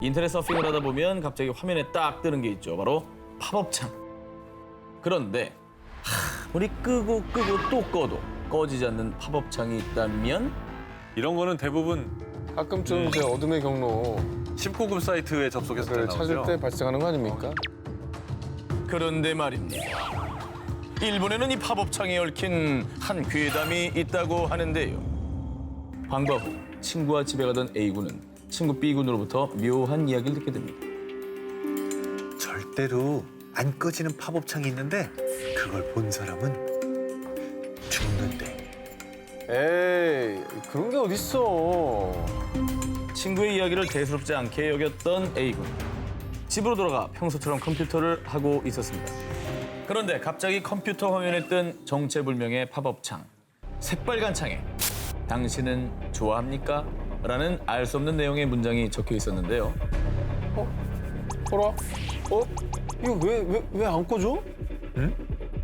인터넷 서핑을 하다 보면 갑자기 화면에 딱 뜨는 게 있죠. 바로 팝업창. 그런데 아무리 끄고 또 꺼도 꺼지지 않는 팝업창이 있다면 이런 거는 대부분 가끔쯤 이제 어둠의 경로 19금 사이트에 접속했을 때 를 나오죠. 찾을 때 발생하는 거 아닙니까? 그런데 말입니다. 일본에는 이 팝업창에 얽힌 한 괴담이 있다고 하는데요. 방과 후 친구와 집에 가던 A군은 친구 B군으로부터 묘한 이야기를 듣게 됩니다. 절대로 안 꺼지는 팝업창이 있는데 그걸 본 사람은 죽는데. 에이, 그런 게 어딨어. 친구의 이야기를 대수롭지 않게 여겼던 A군. 집으로 돌아가 평소처럼 컴퓨터를 하고 있었습니다. 그런데 갑자기 컴퓨터 화면에 뜬 정체불명의 팝업창. 새빨간 창에 당신은 좋아합니까? 라는 알 수 없는 내용의 문장이 적혀 있었는데요. 보라? 이거 왜 안 꺼져?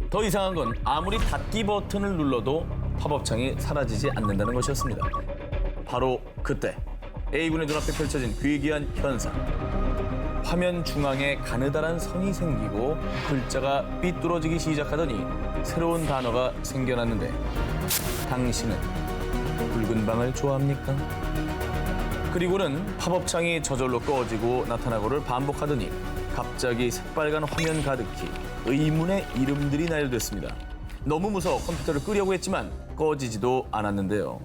더 이상한 건 아무리 닫기 버튼을 눌러도 팝업창이 사라지지 않는다는 것이었습니다. 바로 그때 A군의 눈앞에 펼쳐진 괴기한 현상. 화면 중앙에 가느다란 선이 생기고 글자가 삐뚤어지기 시작하더니 새로운 단어가 생겨났는데 당신은 붉은 방을 좋아합니까? 그리고는 팝업창이 저절로 꺼지고 나타나고를 반복하더니 갑자기 새빨간 화면 가득히 의문의 이름들이 나열됐습니다. 너무 무서워 컴퓨터를 끄려고 했지만 꺼지지도 않았는데요.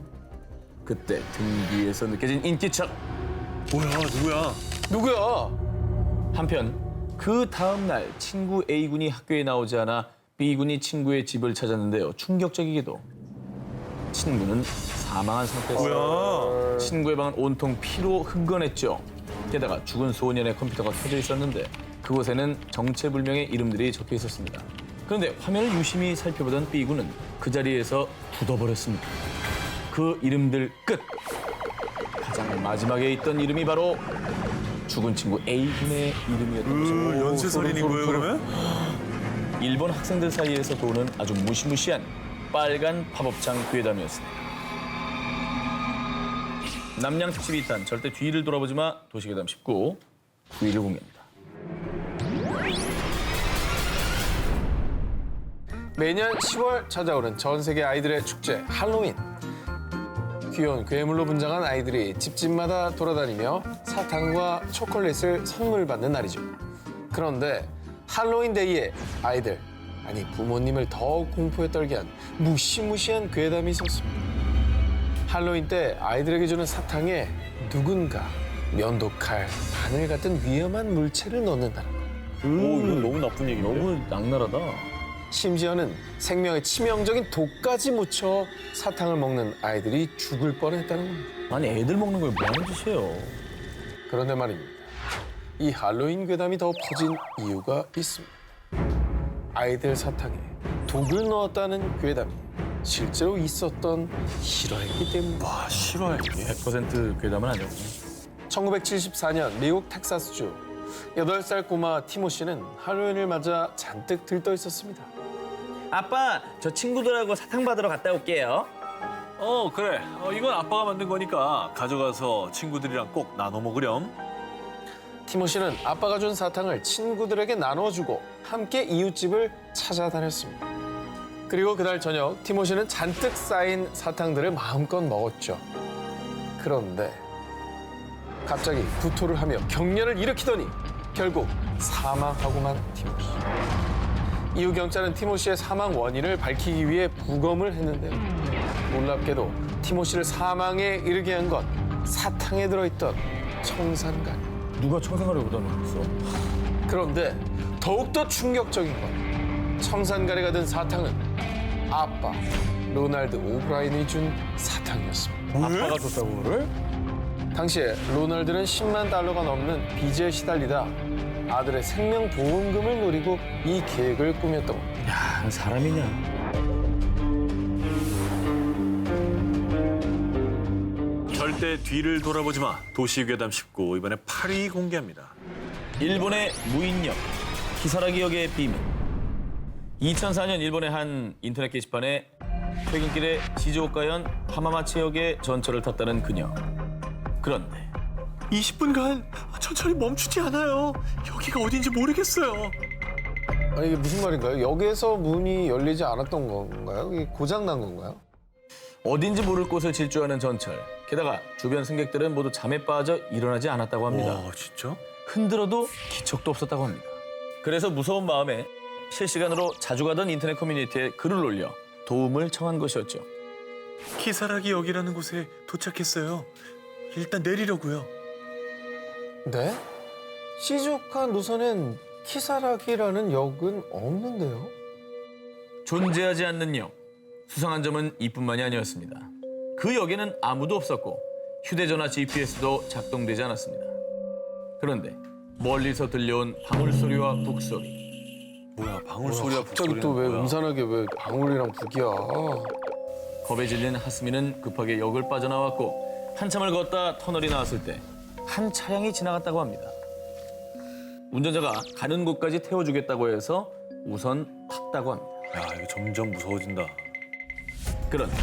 그때 등 뒤에서 느껴진 인기척. 뭐야, 누구야? 누구야? 한편 그 다음 날 친구 A군이 학교에 나오지 않아 B군이 친구의 집을 찾았는데요. 충격적이게도 친구는 사망한 상태였어요. 뭐야? 친구의 방은 온통 피로 흥건했죠. 게다가 죽은 소년의 컴퓨터가 켜져 있었는데 그곳에는 정체불명의 이름들이 적혀 있었습니다. 그런데 화면을 유심히 살펴보던 B군은 그 자리에서 굳어버렸습니다. 그 이름들 끝! 가장 마지막에 있던 이름이 바로 죽은 친구 A군의 이름이었던 것입니다. 연쇄살인인 거예요, 그러면? 일본 학생들 사이에서 도는 아주 무시무시한 빨간 팝업창 괴담이었습니다. 남양 특집 2탄 절대 뒤를 돌아보지 마 도시괴담 19 9위를 공개합니다. 매년 10월 찾아오는 전 세계 아이들의 축제 할로윈. 귀여운 괴물로 분장한 아이들이 집집마다 돌아다니며 사탕과 초콜릿을 선물 받는 날이죠. 그런데 할로윈 데이에 아이들, 아니 부모님을 더욱 공포에 떨게 한 무시무시한 괴담이 있었습니다. 할로윈 때 아이들에게 주는 사탕에 누군가 면도칼, 바늘 같은 위험한 물체를 넣는다는 것. 오, 이건 너무 나쁜 얘기인데? 너무 악랄하다. 심지어는 생명에 치명적인 독까지 묻혀 사탕을 먹는 아이들이 죽을 뻔했다는 겁니다. 아니 애들 먹는 걸 뭐 하는 짓이에요? 그런데 말입니다. 이 할로윈 괴담이 더 퍼진 이유가 있습니다. 아이들 사탕에 독을 넣었다는 괴담이 실제로 있었던 실화이기 때문입니다. 와, 실화야, 이게. 100% 괴담은 아니었고. 1974년 미국 텍사스주 8살 꼬마 티모시는 할로윈을 맞아 잔뜩 들떠 있었습니다. 아빠, 저 친구들하고 사탕 받으러 갔다 올게요. 그래. 이건 아빠가 만든 거니까 가져가서 친구들이랑 꼭 나눠 먹으렴. 티모시는 아빠가 준 사탕을 친구들에게 나눠주고 함께 이웃집을 찾아다녔습니다. 그리고 그날 저녁 티모시는 잔뜩 쌓인 사탕들을 마음껏 먹었죠. 그런데 갑자기 구토를 하며 경련을 일으키더니 결국 사망하고만 티모시. 이후 경찰은 티모시의 사망 원인을 밝히기 위해 부검을 했는데요. 놀랍게도 티모시를 사망에 이르게 한 건 사탕에 들어있던 청산가리. 누가 청산가리를 보다 놓았어? 그런데 더욱더 충격적인 건 청산가리가 든 사탕은 아빠 로날드 오브라인이 준 사탕이었습니다. 아빠가 줬다고 그거를? 당시에 로널드는 10만 달러가 넘는 빚에 시달리다 아들의 생명보험금을 노리고 이 계획을 꾸몄던 겁니다. 야, 사람이냐? 절대 뒤를 돌아보지 마. 도시괴담 19 이번에 8위 공개합니다. 일본의 무인역, 히사라기 역의 비밀. 2004년 일본의 한 인터넷 게시판에 퇴근길에 시즈오카현 하마마치 역의 전철을 탔다는 그녀. 그런데 20분간 천천히 멈추지 않아요. 여기가 어딘지 모르겠어요. 아니 이게 무슨 말인가요? 역에서 문이 열리지 않았던 건가요? 이게 고장 난 건가요? 어딘지 모를 곳을 질주하는 전철. 게다가 주변 승객들은 모두 잠에 빠져 일어나지 않았다고 합니다. 와, 진짜? 흔들어도 기척도 없었다고 합니다. 그래서 무서운 마음에 실시간으로 자주 가던 인터넷 커뮤니티에 글을 올려 도움을 청한 것이었죠. 키사라기 역이라는 곳에 도착했어요. 일단 내리려고요. 네? 시즈오카 노선엔 키사라기라는 역은 없는데요? 존재하지 않는 역. 수상한 점은 이뿐만이 아니었습니다. 그 역에는 아무도 없었고 휴대전화 GPS도 작동되지 않았습니다. 그런데 멀리서 들려온 방울 소리와 북 소리. 뭐야, 방울 소리야, 갑자기 또 왜 음산하게 왜 방울이랑 북이야? 겁에 질린 하스미는 급하게 역을 빠져나왔고 한참을 걷다 터널이 나왔을 때 한 차량이 지나갔다고 합니다. 운전자가 가는 곳까지 태워주겠다고 해서 우선 탔다고 합니다. 야, 이거 점점 무서워진다. 그런데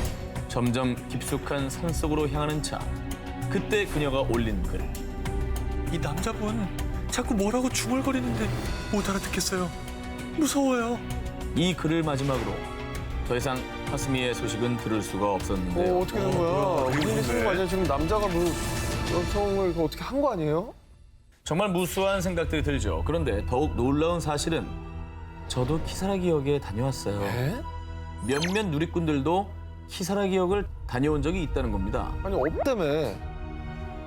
점점 깊숙한 산속으로 향하는 차. 그때 그녀가 올린 글. 이 남자분 자꾸 뭐라고 중얼거리는데 못 알아듣겠어요. 무서워요. 이 글을 마지막으로 더 이상 하스미의 소식은 들을 수가 없었는데요. 어떻게 된 거야? 무슨 일 있는 거 아니야? 지금 남자가 뭐 여성을 어떻게 한 거 아니에요? 정말 무수한 생각들이 들죠. 그런데 더욱 놀라운 사실은 저도 키사라기 역에 다녀왔어요. 에? 몇몇 누리꾼들도 키사라기 역을 다녀온 적이 있다는 겁니다. 아니 없다며.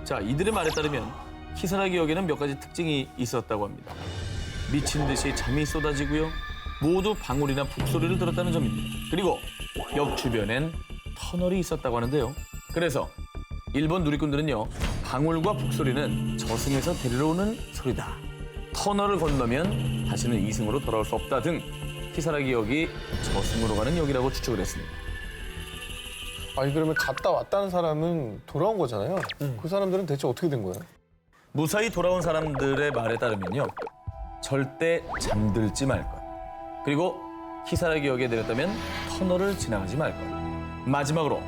자, 이들의 말에 따르면 키사라기 역에는 몇 가지 특징이 있었다고 합니다. 미친 듯이 잠이 쏟아지고요. 모두 방울이나 북소리를 들었다는 점입니다. 그리고 역 주변엔 터널이 있었다고 하는데요. 그래서 일본 누리꾼들은요. 방울과 북소리는 저승에서 데리러 오는 소리다. 터널을 건너면 다시는 이승으로 돌아올 수 없다 등 키사라기 역이 저승으로 가는 역이라고 추측을 했습니다. 아니 그러면 갔다 왔다는 사람은 돌아온 거잖아요. 그 사람들은 대체 어떻게 된 거예요? 무사히 돌아온 사람들의 말에 따르면요. 절대 잠들지 말 것. 그리고 키사라기 역에 내렸다면 터널을 지나가지 말 것. 마지막으로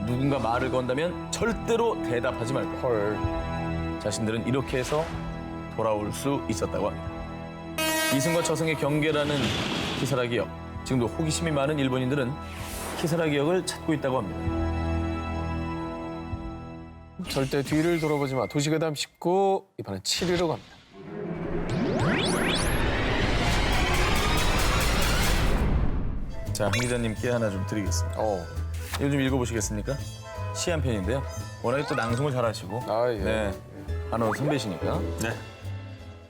누군가 말을 건다면 절대로 대답하지 말 것. 헐. 자신들은 이렇게 해서 돌아올 수 있었다고 합니다. 이승과 저승의 경계라는 키사라기 역. 지금도 호기심이 많은 일본인들은 키사라기 역을 찾고 있다고 합니다. 절대 뒤를 돌아보지 마. 도시괴담 19 이번엔 7위로 갑니다. 자, 황 기자님께 하나 좀 드리겠습니다. 이거 좀 읽어보시겠습니까? 시 한 편인데요. 워낙에 또 낭송을 잘하시고 아 예. 네, 아너 선배시니까. 네.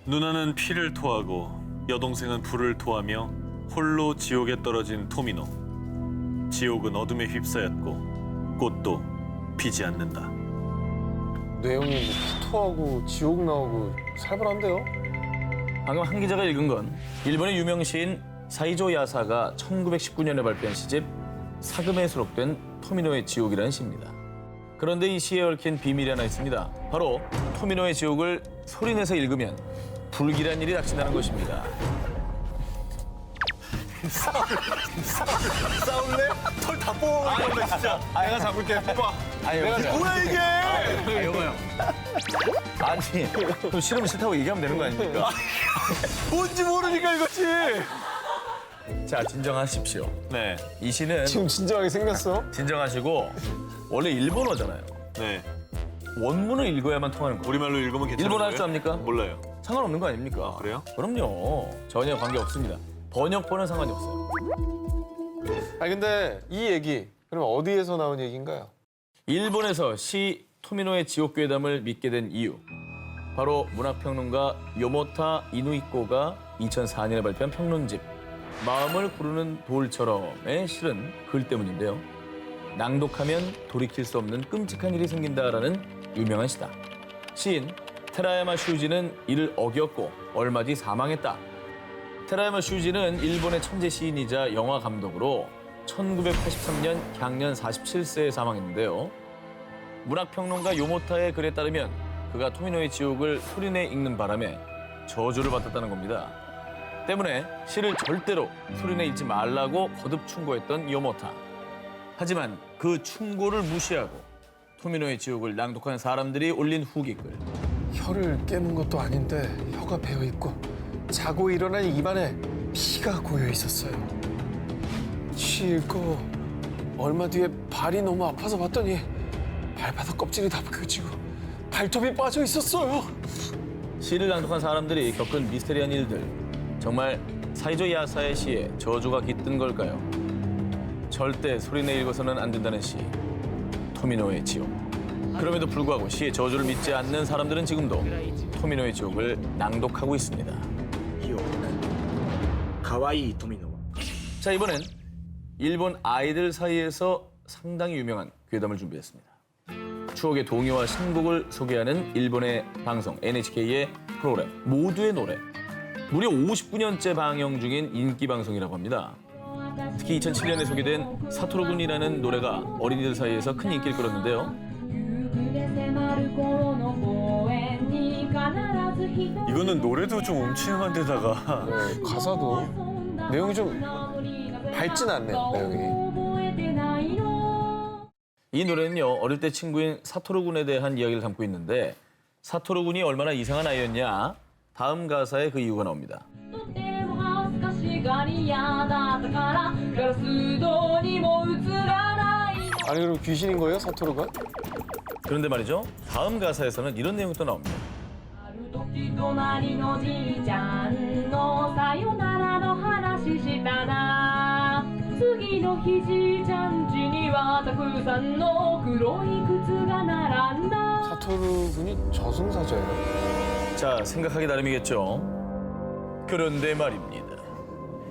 누나는 피를 토하고 여동생은 불을 토하며 홀로 지옥에 떨어진 토미노. 지옥은 어둠에 휩싸였고 꽃도 피지 않는다. 내용이 뭐 피토하고 지옥 나오고 살벌한데요? 방금 한 기자가 읽은 건 일본의 유명 시인 사이조 야사가 1919년에 발표한 시집 사금에 수록된 토미노의 지옥이라는 시입니다. 그런데 이 시에 얽힌 비밀이 하나 있습니다. 바로 토미노의 지옥을 소리내서 읽으면 불길한 일이 닥친다는 것입니다. 싸울래? 털 다 뽑아버릴 건데 진짜. 내가 잡을게. 뽑아. 내가 뭐야 이게? 이거요. 아니, 좀 싫으면 싫다고 얘기하면 되는 거 아닙니까? 뭔지 모르니까 이거지. 자, 진정하십시오. 네, 이 시는 지금 진정하게 생겼어? 진정하시고 원래 일본어잖아요. 네. 원문을 읽어야만 통하는 거예요. 우리말로 읽으면 괜찮은 일본어 거예요? 할 줄 압니까? 몰라요. 상관없는 거 아닙니까? 그래요? 그럼요. 전혀 관계 없습니다. 번역본은 상관이 없어요. 아니 근데 이 얘기 그럼 어디에서 나온 얘기인가요? 일본에서 시 토미노의 지옥괴담을 믿게 된 이유. 바로 문학평론가 요모타 이누이코가 2004년에 발표한 평론집 마음을 구르는 돌처럼에 실은 글 때문인데요. 낭독하면 돌이킬 수 없는 끔찍한 일이 생긴다라는 유명한 시다. 시인 테라야마 슈지는 이를 어겼고 얼마 뒤 사망했다. 테라야마 슈지는 일본의 천재 시인이자 영화 감독으로 1983년享년 47세에 사망했는데요. 문학평론가 요모타의 글에 따르면 그가 토미노의 지옥을 소리내 읽는 바람에 저주를 받았다는 겁니다. 때문에 시를 절대로 소리내 읽지 말라고 거듭 충고했던 요모타. 하지만 그 충고를 무시하고 토미노의 지옥을 낭독한 사람들이 올린 후기글. 혀를 깨문 것도 아닌데 혀가 베어 있고 자고 일어난 입안에 피가 고여 있었어요. 치 읽고 얼마 뒤에 발이 너무 아파서 봤더니 발바닥 껍질이 다 벗겨지고 발톱이 빠져 있었어요. 시를 낭독한 사람들이 겪은 미스테리한 일들. 정말 사이조 야사의 시에 저주가 깃든 걸까요? 절대 소리내 읽어서는 안 된다는 시. 토미노의 지옥. 그럼에도 불구하고 시의 저주를 믿지 않는 사람들은 지금도 토미노의 지옥을 낭독하고 있습니다. いいよかわいい富野は 자, 이번엔 일본 아이들 사이에서 상당히 유명한 괴담을 준비했습니다. 추억의 동요와 신곡을 소개하는 일본의 방송 NHK의 프로그램 모두의 노래. 무려 59년째 방영 중인 인기 방송이라고 합니다. 특히 2007년에 소개된 사토루 군이라는 노래가 어린이들 사이에서 큰 인기를 끌었는데요. 이거는 노래도 좀 음침한 데다가 네, 가사도 내용이 좀 밝진 않네요, 내용이. 이 노래는요, 어릴 때 친구인 사토루 군에 대한 이야기를 담고 있는데 사토루 군이 얼마나 이상한 아이였냐? 다음 가사에 그 이유가 나옵니다. 아니 그럼 귀신인 거예요, 사토루가? 그런데 말이죠, 다음 가사에서는 이런 내용이 또 나옵니다. 隣のじいちゃんのさよならの話したな次の日じいちゃん家にはたくさんの黒い靴が並んだ 사토루 군이 저승사자예요? 자, 생각하기 나름이겠죠. 그런데 말입니다.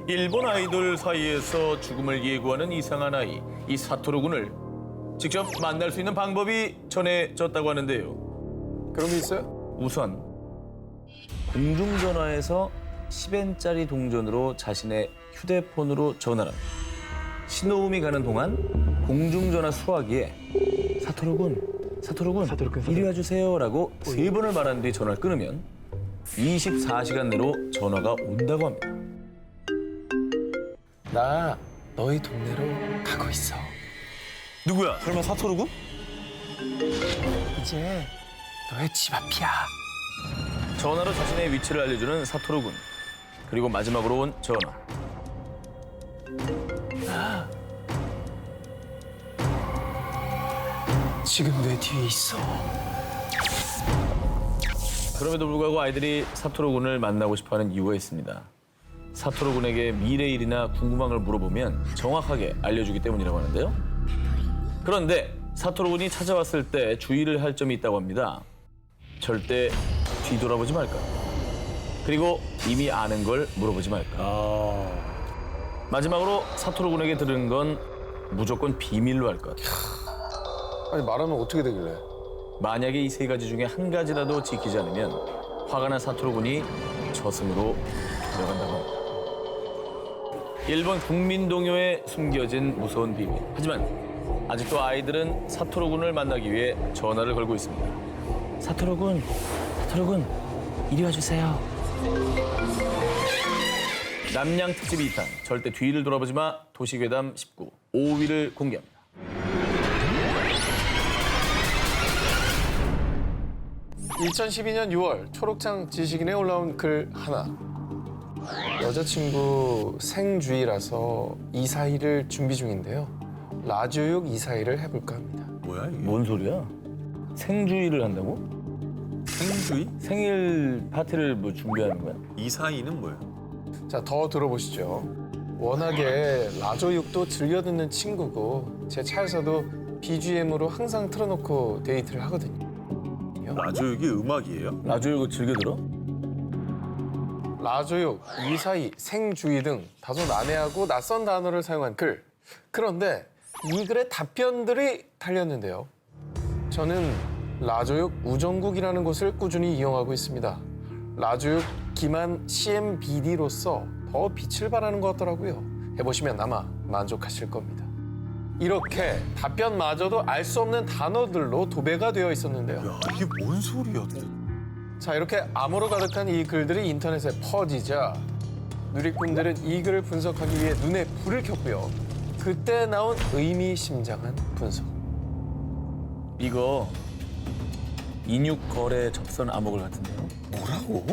일본 아이돌 사이에서 죽음을 예고하는 이상한 아이, 이 사토루 군을 직접 만날 수 있는 방법이 전해졌다고 하는데요. 그런 게 있어요? 우선 공중전화에서 10엔짜리 동전으로 자신의 휴대폰으로 전화를 신호음이 가는 동안 공중전화 수화기에 사토루 군, 이리 와주세요라고 3번을 말한 뒤 전화를 끊으면 24시간 내로 전화가 온다고 합니다. 나 너희 동네로 가고 있어. 누구야? 설마 사토루군? 이제 너의 집 앞이야. 전화로 자신의 위치를 알려주는 사토루 군. 그리고 마지막으로 온 전화. 지금 내 뒤에 있어. 그럼에도 불구하고 아이들이 사토루 군을 만나고 싶어하는 이유가 있습니다. 사토루 군에게 미래 일이나 궁금한 걸 물어보면 정확하게 알려주기 때문이라고 하는데요. 그런데 사토루 군이 찾아왔을 때 주의를 할 점이 있다고 합니다. 절대 뒤돌아보지 말까. 그리고 이미 아는 걸 물어보지 말까. 마지막으로 사토루 군에게 들은 건 무조건 비밀로 할 것. 아니 말하면 어떻게 되길래? 만약에 이 3가지 중에 한 가지라도 지키지 않으면 화가 난 사토루 군이 저승으로 들어간다고 합니다. 일본 국민 동요에 숨겨진 무서운 비밀. 하지만 아직도 아이들은 사토루 군을 만나기 위해 전화를 걸고 있습니다. 사토루 군, 이리 와주세요. 남양 특집 2탄, 절대 뒤를 돌아보지 마, 도시괴담 19, 5위를 공개합니다. (2012년 6월) 초록창 지식인에 올라온 글 하나. 여자친구 생주의라서 이사일을 준비 중인데요. 라조욕 이사일을 해볼까 합니다. 뭐야 이게? 뭔 소리야? 생주의를 한다고? 생주의? 생일 파티를 뭐 준비하는 거야? 이 사이는 뭐야? 자, 더 들어보시죠. 워낙에 라조욕도 즐겨 듣는 친구고 제 차에서도 BGM으로 항상 틀어놓고 데이트를 하거든요. 라조육이 음악이에요? 라조욕을 즐겨 들어? 라조욕, 이사이, 생주의 등 다소 난해하고 낯선 단어를 사용한 글. 그런데 이 글에 답변들이 달렸는데요. 저는 라조욕 우정국이라는 곳을 꾸준히 이용하고 있습니다. 라조욕 기만 CMBD로서 더 빛을 발하는 것 같더라고요. 해보시면 아마 만족하실 겁니다. 이렇게 답변마저도 알 수 없는 단어들로 도배가 되어 있었는데요. 야 이게 뭔 소리야? 자, 이렇게 암호로 가득한 이 글들이 인터넷에 퍼지자 누리꾼들은 이 글을 분석하기 위해 눈에 불을 켰고요. 그때 나온 의미심장한 분석. 이거 인육 거래 접선 암호글 같은데요. 뭐라고?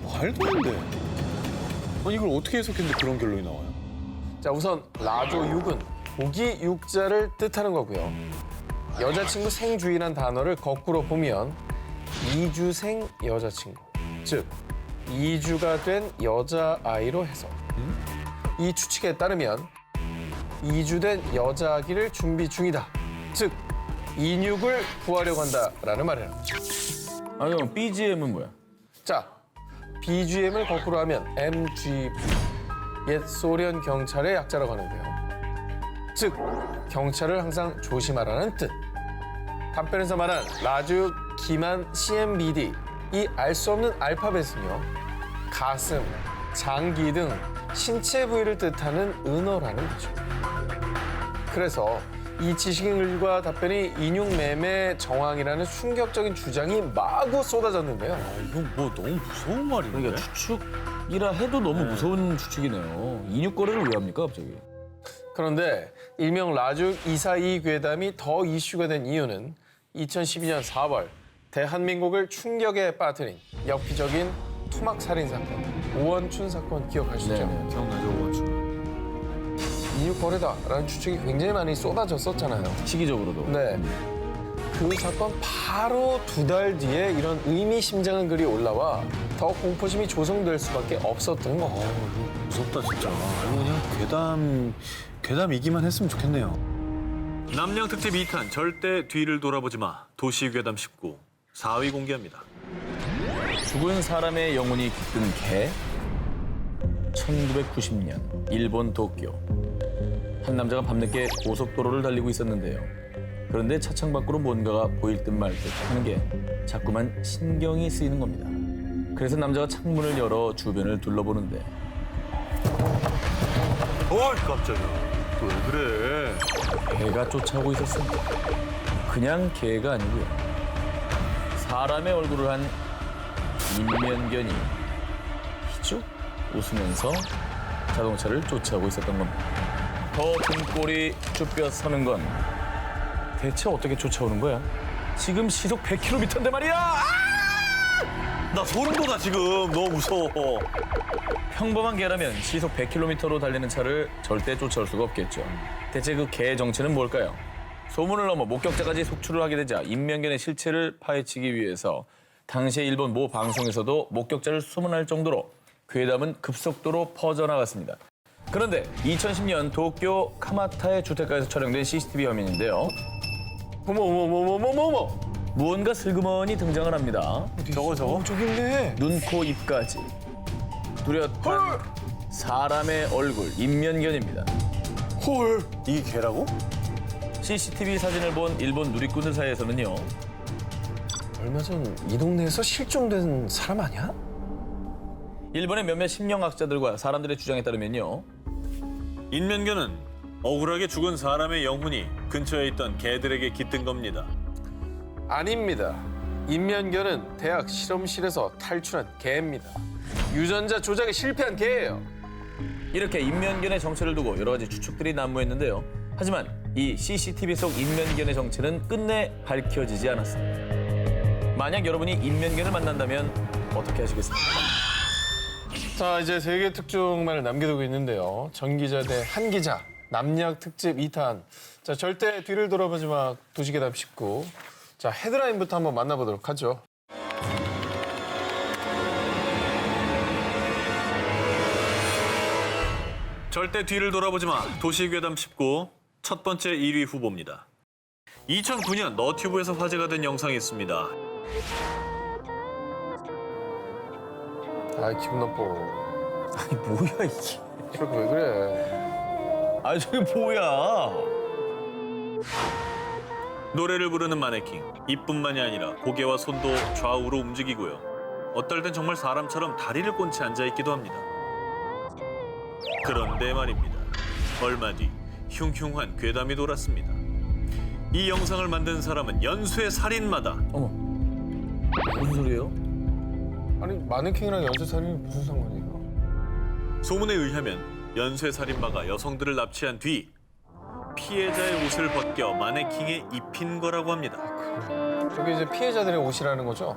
말도 안 돼. 아니 이걸 어떻게 해석했는데 그런 결론이 나와요? 자, 우선 라조육은 고기 육자를 뜻하는 거고요. 여자친구 생주이란 단어를 거꾸로 보면 이주생 여자친구, 즉 이주가 된 여자아이로 해석. 이 추측에 따르면 이주된 여자아기를 준비 중이다. 즉 인육을 구하려고 한다라는 말이에요. 아, 그럼 BGM은 뭐야? 자, BGM을 거꾸로 하면 MGB, 옛 소련 경찰의 약자라고 하는데요. 즉, 경찰을 항상 조심하라는 뜻. 답변에서 말한 라주, 기만, CMBD, 이 알 수 없는 알파벳은요, 가슴, 장기 등 신체 부위를 뜻하는 은어라는 거죠. 그래서 이 지식인들과 답변이 인육 매매 정황이라는 충격적인 주장이 마구 쏟아졌는데요. 이건 뭐 너무 무서운 말인데? 그러니까 추측이라 해도 너무 무서운 추측이네요. 인육 거래를 왜 합니까, 갑자기? 그런데 일명 라죽 242 괴담이 더 이슈가 된 이유는 2012년 4월 대한민국을 충격에 빠뜨린 엽기적인 토막 살인 사건, 오원춘 사건 기억하시죠? 네네. 기억나죠, 오원춘? 인육 거래다라는 추측이 굉장히 많이 쏟아졌었잖아요. 시기적으로도. 네. 그 사건 바로 2달 뒤에 이런 의미심장한 글이 올라와 더 공포심이 조성될 수밖에 없었던 거. 이거 무섭다 진짜. 이거 그냥 괴담이기만 했으면 좋겠네요. 남양 특집 2탄 절대 뒤를 돌아보지 마. 도시괴담 19 4위 공개합니다. 죽은 사람의 영혼이 깃든 개. 1990년 일본 도쿄. 한 남자가 밤늦게 고속도로를 달리고 있었는데요. 그런데 차창 밖으로 뭔가가 보일 듯 말 듯 하는 게 자꾸만 신경이 쓰이는 겁니다. 그래서 남자가 창문을 열어 주변을 둘러보는데 어이 깜짝이야. 왜 그래? 개가 쫓아오고 있었습니다. 그냥 개가 아니고요. 사람의 얼굴을 한 인면견이 희죽 웃으면서 자동차를 쫓아오고 있었던 겁니다. 더 등골이 쭈뼛 서는 건 대체 어떻게 쫓아오는 거야? 지금 시속 100km인데 말이야! 나 소름 돋아 지금. 너무 무서워. 평범한 개라면 시속 100km로 달리는 차를 절대 쫓아올 수가 없겠죠. 대체 그 개의 정체는 뭘까요? 소문을 넘어 목격자까지 속출을 하게 되자 인면견의 실체를 파헤치기 위해서 당시의 일본 모 방송에서도 목격자를 수문할 정도로 괴담은 급속도로 퍼져나갔습니다. 그런데 2010년 도쿄 카마타의 주택가에서 촬영된 CCTV 화면인데요. 어머. 무언가 슬그머니 등장을 합니다. 저거. 저기 있네. 눈, 코, 입까지 뚜렷한 사람의 얼굴, 인면견입니다. 헐. 이게 개라고? CCTV 사진을 본 일본 누리꾼들 사이에서는요. 얼마 전 이 동네에서 실종된 사람 아니야? 일본의 몇몇 심령학자들과 사람들의 주장에 따르면요. 인면견은 억울하게 죽은 사람의 영혼이 근처에 있던 개들에게 깃든 겁니다. 아닙니다. 인면견은 대학 실험실에서 탈출한 개입니다. 유전자 조작에 실패한 개예요. 이렇게 인면견의 정체를 두고 여러 가지 추측들이 난무했는데요. 하지만 이 CCTV 속 인면견의 정체는 끝내 밝혀지지 않았습니다. 만약 여러분이 인면견을 만난다면 어떻게 하시겠습니까? 자, 이제 세계 특종만을 남겨두고 있는데요. 전 기자 대 한 기자, 남약 특집 2탄. 자, 절대 뒤를 돌아보지 마, 도시괴담 19. 자, 헤드라인부터 한번 만나보도록 하죠. 절대 뒤를 돌아보지 마. 도시괴담 19 첫 번째 1위 후보입니다. 2009년 너튜브에서 화제가 된 영상이 있습니다. 아, 기분 나빠. 아니 뭐야 이게? 저렇게 왜 그래? 아니 저게 뭐야? 노래를 부르는 마네킹. 이뿐만이 아니라 고개와 손도 좌우로 움직이고요. 어떨 땐 정말 사람처럼 다리를 꼰치 앉아있기도 합니다. 그런데 말입니다. 얼마 뒤 흉흉한 괴담이 돌았습니다. 이 영상을 만든 사람은 연쇄 살인마다. 어머 무슨 소리예요? 아니, 마네킹이랑 연쇄살인이 무슨 상관이에요? 소문에 의하면 연쇄 살인마가 여성들을 납치한 뒤 피해자의 옷을 벗겨 마네킹에 입힌 거라고 합니다. 저게 이제 피해자들의 옷이라는 거죠?